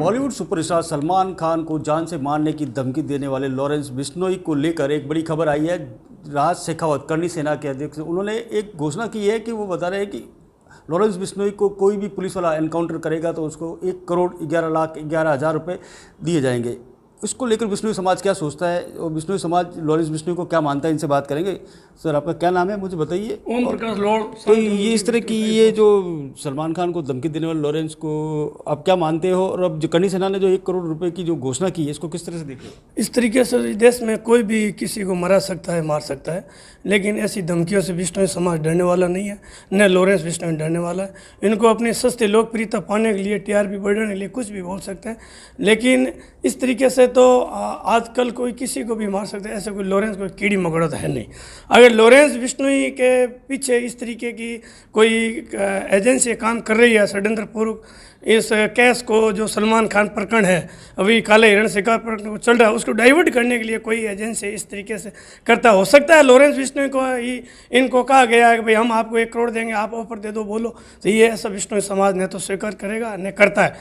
Bollywood superstar Salman Khan को जान से मारने की धमकी देने वाले लॉरेंस बिश्नोई को लेकर एक बड़ी खबर आई है। राज शेखावत, करनी सेना के अध्यक्ष, उन्होंने एक घोषणा की है कि वो बता रहे हैं कि लॉरेंस बिश्नोई को कोई भी पुलिस वाला एनकाउंटर करेगा तो उसको 1,11,11,00,000 रुपये दिए जाएंगे। इसको लेकर बिश्नोई समाज क्या सोचता है और बिश्नोई समाज लॉरेंस बिश्नोई को क्या मानता है, इनसे बात करेंगे। सर, आपका क्या नाम है, मुझे बताइए। ओम प्रकाश लॉर्ड। तो ये इस तरह की ये जो सलमान खान को धमकी देने वाले लॉरेंस को आप क्या मानते हो, और अब जो करनी सेना ने जो 1 करोड़ रुपए की जो घोषणा की है, इसको किस तरह से देख रहे हो? इस तरीके से देश में कोई भी किसी को मरा सकता है, मार सकता है, लेकिन ऐसी धमकियों से बिश्नोई समाज डरने वाला नहीं है, न लॉरेंस बिश्नोई डरने वाला है। इनको अपनी सस्ती लोकप्रियता पाने के लिए, टीआरपी बढ़ाने के लिए कुछ भी बोल सकते हैं, लेकिन इस तरीके से तो आजकल कोई किसी को भी मार सकता है। ऐसा कोई लॉरेंस कोई कीड़ी मकोड़ा तो है नहीं। अगर लॉरेंस बिश्नोई के पीछे इस तरीके की कोई एजेंसी काम कर रही है षड्यंत्रपूर्वक, इस केस को जो सलमान खान प्रकरण है, अभी काले हिरण शिकार प्रकरण चल रहा है, उसको डाइवर्ट करने के लिए कोई एजेंसी इस तरीके से करता हो सकता है। लॉरेंस बिश्नोई को ही इनको कहा गया है कि भाई हम आपको 1 करोड़ देंगे, आप ऑफर दे दो, बोलो, तो ये ऐसा बिश्नोई समाज ने तो स्वीकार करेगा, न करता है।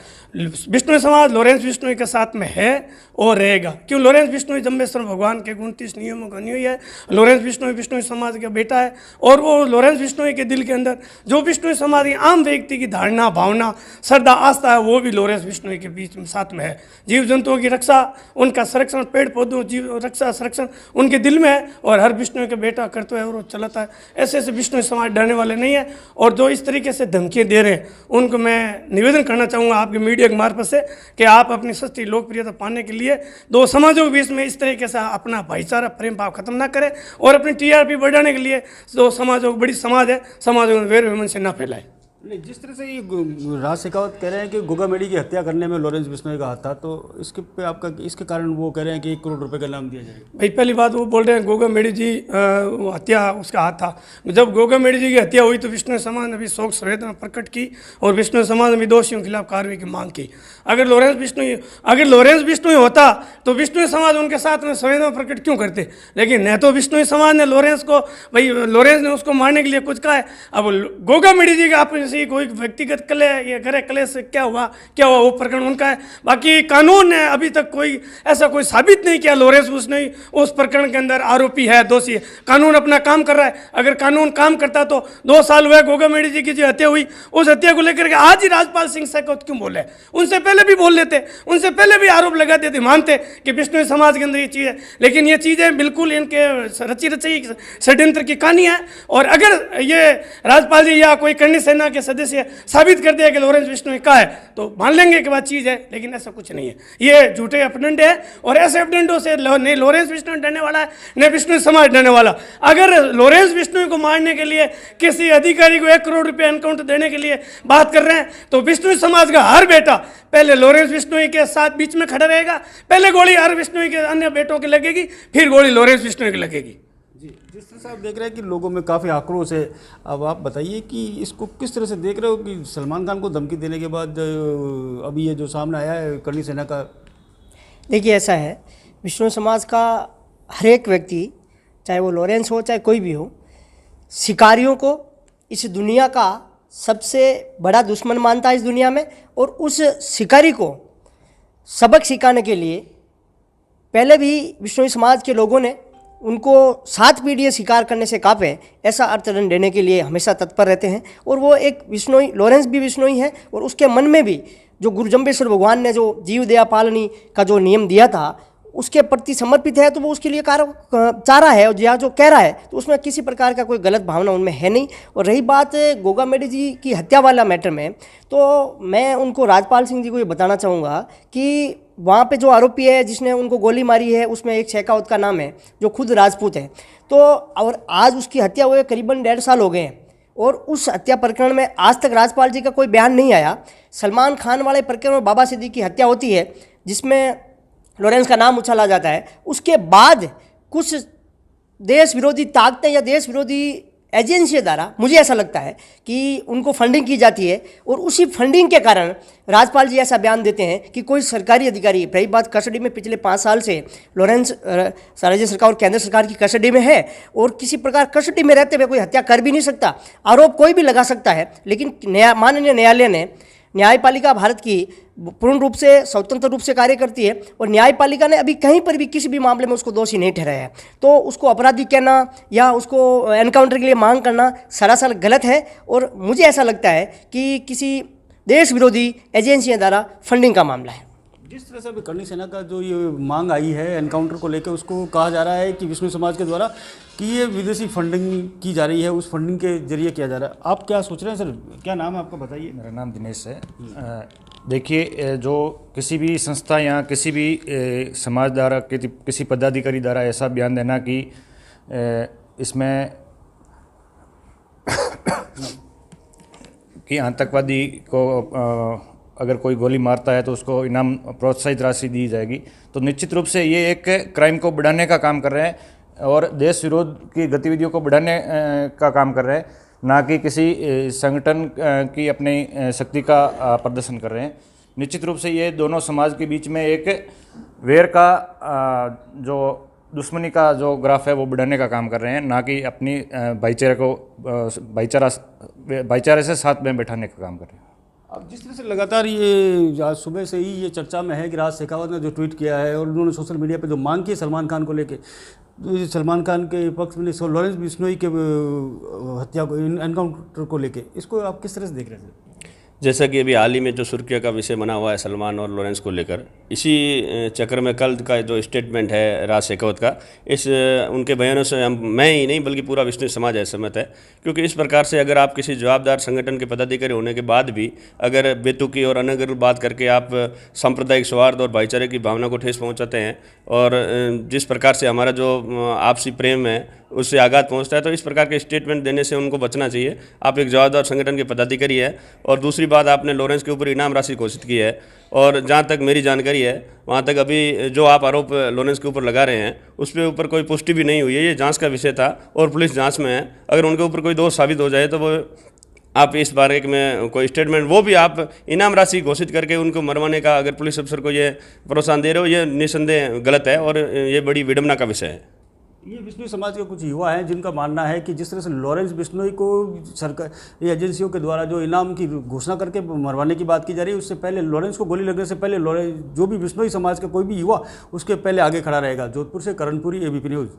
बिश्नोई समाज लॉरेंस बिश्नोई के साथ में है और रहेगा। क्यों? लॉरेंस बिश्नोई जम्बेश्वर भगवान के 29 नियमों का अनुयायी है। लॉरेंस बिश्नोई बिश्नोई समाज का बेटा है, और वो लॉरेंस बिश्नोई के दिल के अंदर जो बिश्नोई समाज की आम व्यक्ति की धारणा, भावना, श्रद्धा, आस्था है, वो भी लॉरेंस बिश्नोई के बीच में साथ में है। जीव जंतुओं की रक्षा, उनका संरक्षण, पेड़ पौधों जीव रक्षा संरक्षण उनके दिल में है, और हर बिश्नोई का बेटा करते है और वो चलाता है। ऐसे ऐसे बिश्नोई समाज डरने वाले नहीं है। और जो इस तरीके से धमकियाँ दे रहे हैं, उनको मैं निवेदन करना चाहूँगा आपके मीडिया के मार्फत से कि आप अपनी सस्ती लोकप्रियता पाने के लिए दो समाजों के बीच में इस तरीके से अपना भाईचारा, प्रेम भाव खत्म ना करें, और अपनी टीआरपी बढ़ाने के लिए जो समाजों की बड़ी समाज है, समाजों में वैर विमन से ना फैलाए। नहीं, जिस तरह से ये राज शेखावत कह रहे हैं कि गोगा मेडी की हत्या करने में लॉरेंस बिश्नोई का हाथ था, तो इसके पे आपका, इसके कारण वो कह रहे हैं कि 1 करोड़ रुपए का इनाम दिया जाए। भाई, पहली बात वो बोल रहे हैं गोगा मेडी जी हत्या उसका हाथ था। जब गोगा मेडी जी की हत्या हुई तो विष्णु समाज ने भी शोक संवेदना प्रकट की और विष्णु समाज ने भी दोषियों के खिलाफ कार्रवाई की मांग की। अगर लॉरेंस बिश्नोई होता तो विष्णु समाज उनके साथ में संवेदना प्रकट क्यों करते? लेकिन न तो विष्णु समाज ने लॉरेंस को, भाई लॉरेंस ने उसको मारने के लिए कुछ कहा है। अब गोगा मेडी जी का आप से कोई व्यक्तिगत क्लेश से क्या हुआ वो प्रकरण उनका है। बाकी कानून ने अभी तक कोई ऐसा कोई साबित नहीं किया लॉरेंस बिश्नोई उस प्रकरण के अंदर आरोपी है, दोषी है। कानून अपना काम कर रहा है। अगर कानून काम करता तो 2 साल हुए गोगा मेडी जी की जो हत्या हुई, उस हत्या को लेकर के आज ही राजपाल सिंह शेखावत क्यों बोले? उनसे पहले भी बोल लेते, उनसे पहले भी आरोप लगा देते, मानते कि बिश्नोई समाज के अंदर ये चीज़ है। लेकिन ये चीज़ें बिल्कुल इनके रची षड्यंत्र की कहानी है। और अगर ये राजपाल जी या कोई करनी सेना के सदस्य साबित कर दिया कि लॉरेंस बिश्नोई का है तो मान लेंगे कि बात चीज़ है, लेकिन ऐसा कुछ नहीं है। ये झूठे अपडेंट है, और ऐसे अपडेंटों से नहीं लॉरेंस बिश्नोई डरने वाला है, न बिश्नोई समाज डरने वाला। अगर लॉरेंस बिश्नोई को मारने के लिए किसी अधिकारी को 1 करोड़ रुपए एनकाउंटर देने के लिए बात कर रहे हैं, तो बिश्नोई समाज का हर बेटा पहले लॉरेंस बिश्नोई के साथ बीच में खड़ा रहेगा। पहले गोली हर बिश्नोई के अन्य बेटों की लगेगी, फिर गोली लॉरेंस बिश्नोई की लगेगी। जी, जिस तरह से आप देख रहे हैं कि लोगों में काफ़ी आक्रोश है, अब आप बताइए कि इसको किस तरह से देख रहे हो कि सलमान खान को धमकी देने के बाद अभी ये जो सामने आया है करनी सेना का? देखिए, ऐसा है, बिश्नोई समाज का हर एक व्यक्ति, चाहे वो लॉरेंस हो चाहे कोई भी हो, शिकारियों को इस दुनिया का सबसे बड़ा दुश्मन मानता है इस दुनिया में। और उस शिकारी को सबक सिखाने के लिए पहले भी बिश्नोई समाज के लोगों ने उनको 7 पीढ़ियाँ शिकार करने से कापे, ऐसा अर्थदंड देने के लिए हमेशा तत्पर रहते हैं। और वो एक बिश्नोई, लॉरेंस भी बिश्नोई है, और उसके मन में भी जो गुरु जम्बेश्वर भगवान ने जो जीव दया पालनी का जो नियम दिया था उसके प्रति समर्पित है, तो वो उसके लिए चाह रहा है, और या जो कह रहा है तो उसमें किसी प्रकार का कोई गलत भावना उनमें है नहीं। और रही बात गोगा मेडी जी की हत्या वाला मैटर में, तो मैं उनको राजपाल सिंह जी को ये बताना चाहूँगा कि वहाँ पे जो आरोपी है जिसने उनको गोली मारी है, उसमें एक शेखावत का नाम है जो खुद राजपूत है। तो और आज उसकी हत्या हुए करीबन 1.5 साल हो गए हैं, और उस हत्या प्रकरण में आज तक राजपाल जी का कोई बयान नहीं आया। सलमान खान वाले प्रकरण में बाबा सिद्दीकी की हत्या होती है जिसमें लॉरेंस का नाम उछाला जाता है। उसके बाद कुछ देश विरोधी ताकतें या देश विरोधी एजेंसी द्वारा, मुझे ऐसा लगता है कि उनको फंडिंग की जाती है, और उसी फंडिंग के कारण राजपाल जी ऐसा बयान देते हैं कि कोई सरकारी अधिकारी, रही बात कस्टडी में, पिछले 5 साल से लॉरेंस राज्य सरकार और केंद्र सरकार की कस्टडी में है, और किसी प्रकार कस्टडी में रहते हुए कोई हत्या कर भी नहीं सकता। आरोप कोई भी लगा सकता है, लेकिन माननीय न्यायालय ने न्यायपालिका भारत की पूर्ण रूप से स्वतंत्र रूप से कार्य करती है और न्यायपालिका ने अभी कहीं पर भी किसी भी मामले में उसको दोषी नहीं ठहराया है। तो उसको अपराधी कहना या उसको एनकाउंटर के लिए मांग करना सरासर गलत है और मुझे ऐसा लगता है कि किसी देश विरोधी एजेंसियों द्वारा फंडिंग का मामला है। जिस तरह से अभी करणी सेना का जो ये मांग आई है एनकाउंटर को लेकर, उसको कहा जा रहा है कि विष्णु समाज के द्वारा कि ये विदेशी फंडिंग की जा रही है, उस फंडिंग के जरिए किया जा रहा है। आप क्या सोच रहे हैं सर? क्या नाम है आपका, बताइए। मेरा नाम दिनेश है। देखिए, जो किसी भी संस्था या किसी भी समाज द्वारा किसी पदाधिकारी द्वारा ऐसा बयान देना कि इसमें कि आतंकवादी को अगर कोई गोली मारता है तो उसको इनाम प्रोत्साहित राशि दी जाएगी, तो निश्चित रूप से ये एक क्राइम को बढ़ाने का काम कर रहे हैं और देश विरोध की गतिविधियों को बढ़ाने का काम कर रहे हैं, ना कि किसी संगठन की अपनी शक्ति का प्रदर्शन कर रहे हैं। निश्चित रूप से ये दोनों समाज के बीच में एक वैर का जो दुश्मनी का जो ग्राफ है वो बढ़ाने का काम कर रहे हैं, ना कि अपनी भाईचारे से साथ में बैठाने का काम कर रहे हैं। अब जिस तरह से लगातार ये आज सुबह से ही ये चर्चा में है कि राज शेखावत ने जो ट्वीट किया है और उन्होंने सोशल मीडिया पे जो मांग की है सलमान खान को लेके, तो सलमान खान के पक्ष में लॉरेंस बिश्नोई के हत्या को, एनकाउंटर को लेके, इसको आप किस तरह से देख रहे थे? जैसा कि अभी हाल ही में जो सुर्खियों का विषय बना हुआ है सलमान और लॉरेंस को लेकर, इसी चक्र में कल का जो स्टेटमेंट है राज शेखावत का, इस उनके बयानों से मैं ही नहीं बल्कि पूरा विष्णु समाज असहमत है। क्योंकि इस प्रकार से अगर आप किसी जवाबदार संगठन के पदाधिकारी होने के बाद भी अगर बेतुकी और अनगढ़ बात करके आप सांप्रदायिक सौहार्द और भाईचारे की भावना को ठेस पहुँचाते हैं और जिस प्रकार से हमारा जो आपसी प्रेम है उससे आघात पहुंचता है, तो इस प्रकार के स्टेटमेंट देने से उनको बचना चाहिए। आप एक जवाबदार संगठन के पदाधिकारी है। और दूसरी बात, आपने लॉरेंस के ऊपर इनाम राशि घोषित की है और जहां तक मेरी जानकारी है वहां तक अभी जो आप आरोप लॉरेंस के ऊपर लगा रहे हैं उस पर ऊपर कोई पुष्टि भी नहीं हुई है। ये जांच का विषय था और पुलिस जांच में है। अगर उनके ऊपर कोई दोष साबित हो जाए तो वो आप इस बारे में कोई स्टेटमेंट, वो भी आप इनाम राशि घोषित करके उनको मरवाने का अगर पुलिस अफसर को ये प्रोत्साहन दे रहे हो, ये निस्संदेह गलत है और ये बड़ी विडंबना का विषय है। ये विष्णु समाज के कुछ युवा हैं जिनका मानना है कि जिस तरह से लॉरेंस बिश्नोई को सरकार एजेंसियों के द्वारा जो इनाम की घोषणा करके मरवाने की बात की जा रही है, उससे पहले लॉरेंस को गोली लगने से पहले लॉरेंस जो भी बिश्नोई समाज का कोई भी युवा उसके पहले आगे खड़ा रहेगा। जोधपुर से करणपुरी, ABP न्यूज़।